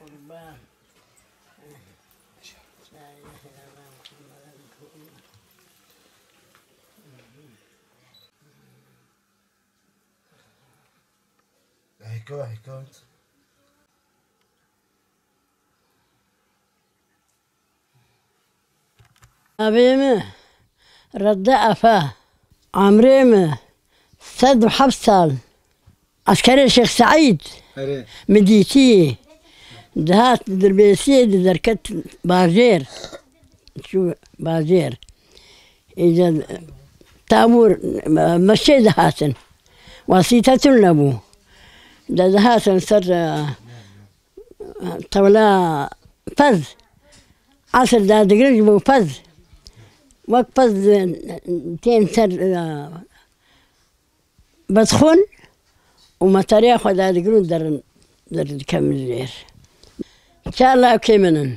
قربان لا إله إلا الله محمد رسول الله. حكوت أبيمه رد أفاه عمريمه سد وحفصل عسكري الشيخ سعيد مديتي دهات دربيسية دركت باجير شو باجير إذا تابور مشي دهاتن وسيطة النبو دهاتن سر طولا فز عصر دا دقريج بو فز وقت فز تين سر بدخون وما تاريخ ودا دقرون در كم زير شارلا كيمنن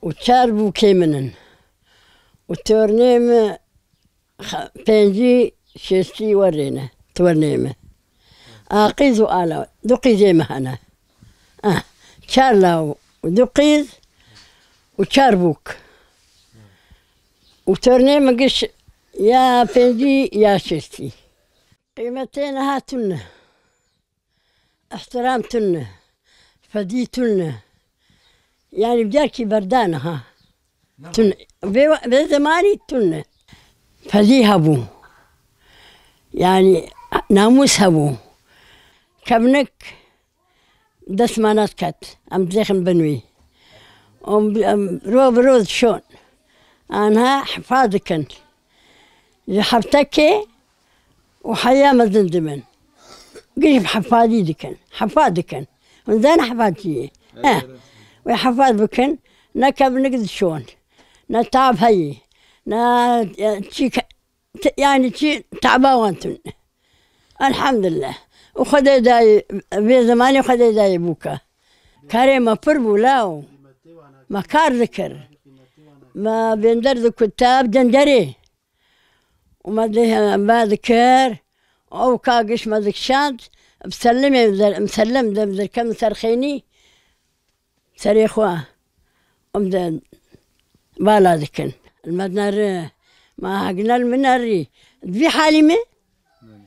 وشاربو كيمنن وتورنيم بنجي شستي ورينا تورنيمه قيز وآلا دقي زي ما أنا شارلا ودقيز وشاربوك وتورنيم قش يا بنجي يا شستي قيمتين هاتن احترامتن فديتن يعني بجاركي بردانة ها تن بزماني تن فدي هبو يعني ناموس هبو كبنك دسمانات كات أم زيخن بنوي رو بروز شون أنا حفاظكن حفتكي وحياة مزندمن قريب حفاظي دكن حفاظكن وزين حفاظي وحفاظ بكن نكب نقد شون نتعب هي يعني شي تعبانتن الحمد لله وخذ داي في زماني وخذ داي بوكا كريمة فربو لاو ما كار ذكر ما بيندر ذو كتاب جندري وما ده ما ذكر أو كاقش ما ذك شاد مسلم ذا كم سرخيني سريخواه أمدن بالا ذكن المدنار ما هقنا المناري ذبي حالي ما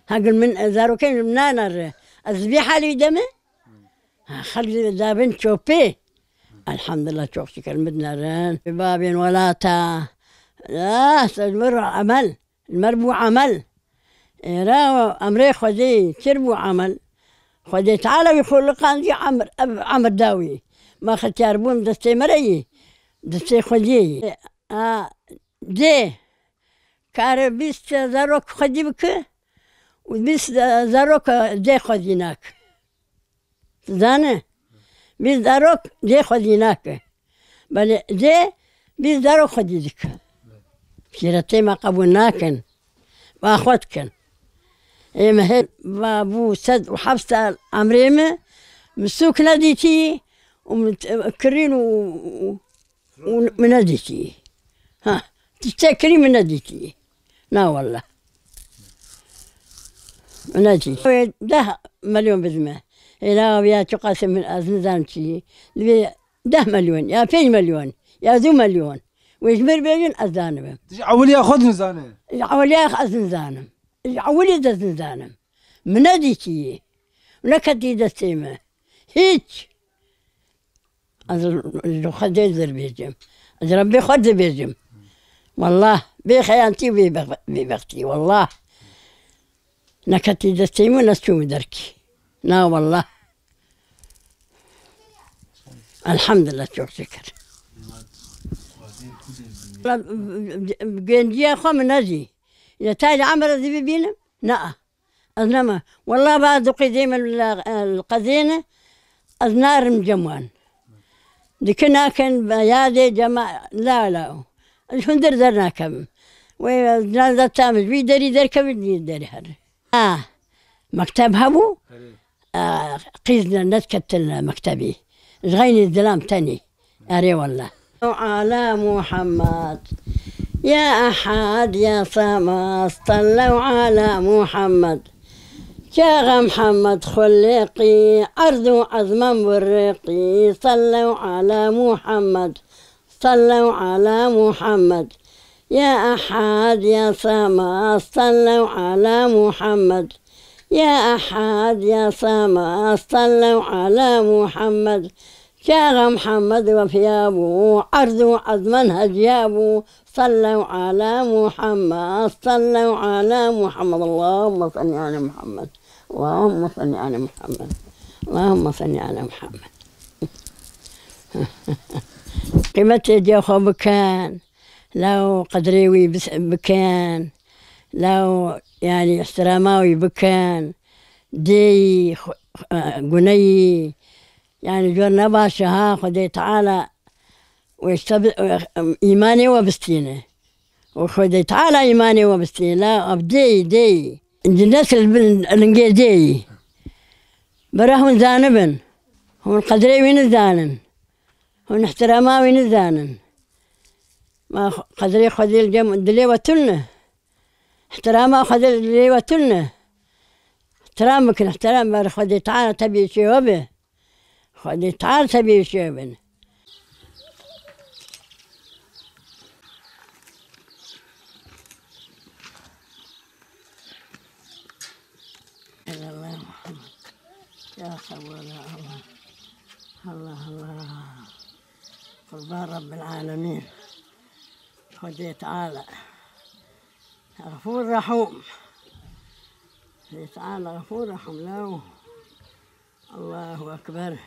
هقل من زاروكين منانر ذبي حالي دمه خلي ذا بنت شوبي الحمد لله شوف شكل المدنارين بابين ولا تا لا المر عمل المربو عمل راو أمري خدي تربو عمل خدي تعالى يقول لك عندي عمر داوي ما ختياربون دستي مري دستي خدي دي كار بيست زاروك خدي بك وبيست زاروك دي خديناك زانه بيست زاروك دي خديناك بل دي بيست زاروك خديدك كيرتي ما قبولناكن واخوتكن ايه مهل بابو سد وحفصة عمريمه مسوك ناديتي ومكرين ومناديتي ها تشتكري من ناديتي لا والله مناديتي ده مليون بزمه إلا ويا تقاسم من أزنزانتي 10 مليون يا 2 مليون يا 2 مليون ويجبر بيجن أزانم عولي أخذ نزانه عولي أخذ زنزانم عولي ده زنزانم مناديتي ونكتي دستيمه هيك أزر خدي زر بيجم أزر ربي خد بيجم والله بخيانتي ببختي والله نكتي دستيمه نسوم دركي لا والله الحمد لله شوف شكر جندية خم نزي إذا تاج عمر ذي بينا لا أزنما والله بعد قديم القزينة أزنار مجموان دكنا كان بيادي جماعة لا الهندر درنا كم وزنال تامج بيدري در كم داري هر مكتب هبو قيزنا نتكتل مكتبي غيني الظلام تاني أري والله على محمد يا أحد يا صمد صلوا على محمد شاغ محمد خلقي عرض عظما ورقي صلوا على محمد صلوا على محمد يا أحد يا صمد صلوا على محمد يا أحد يا صمد صلوا على محمد شاغ محمد وثيابه عرض عظما هجيابه صلوا على محمد صلوا على محمد اللهم صل على محمد اللهم صل على محمد اللهم صل على محمد قيمتي جوخو بكان لو قدريوي بكان لو يعني احتراماوي بكان دي قني يعني جورنا باشها خدي تعالى إيماني وبستينه وخدي تعالى إيماني وبستينه لا أبدي دي الناس اللي دي براهم زانبن هم القدري وين زانن هم احتراما وين زانن ما قدري خدي الجم دلي وتلنا احتراما خدي دلي وتلنا احترامك احترام خدي تعالى تبي شيوبه خدي تعالى تبي شيوبه الله محمد يا صبر يا الله الله الله قربان رب العالمين خدي تعالى غفور رحوم خدي تعالى غفور رحوم له الله أكبر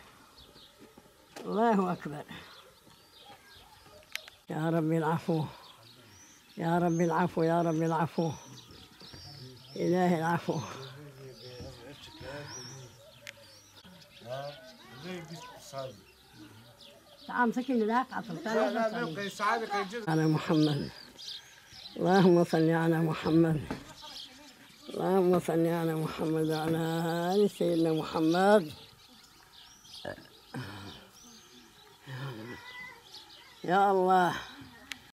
الله أكبر يا رب العفو يا رب العفو يا رب العفو إله العفو تعال سكن ذاك على محمد اللهم صل على محمد اللهم صل على محمد وعلى آل سيدنا محمد يا الله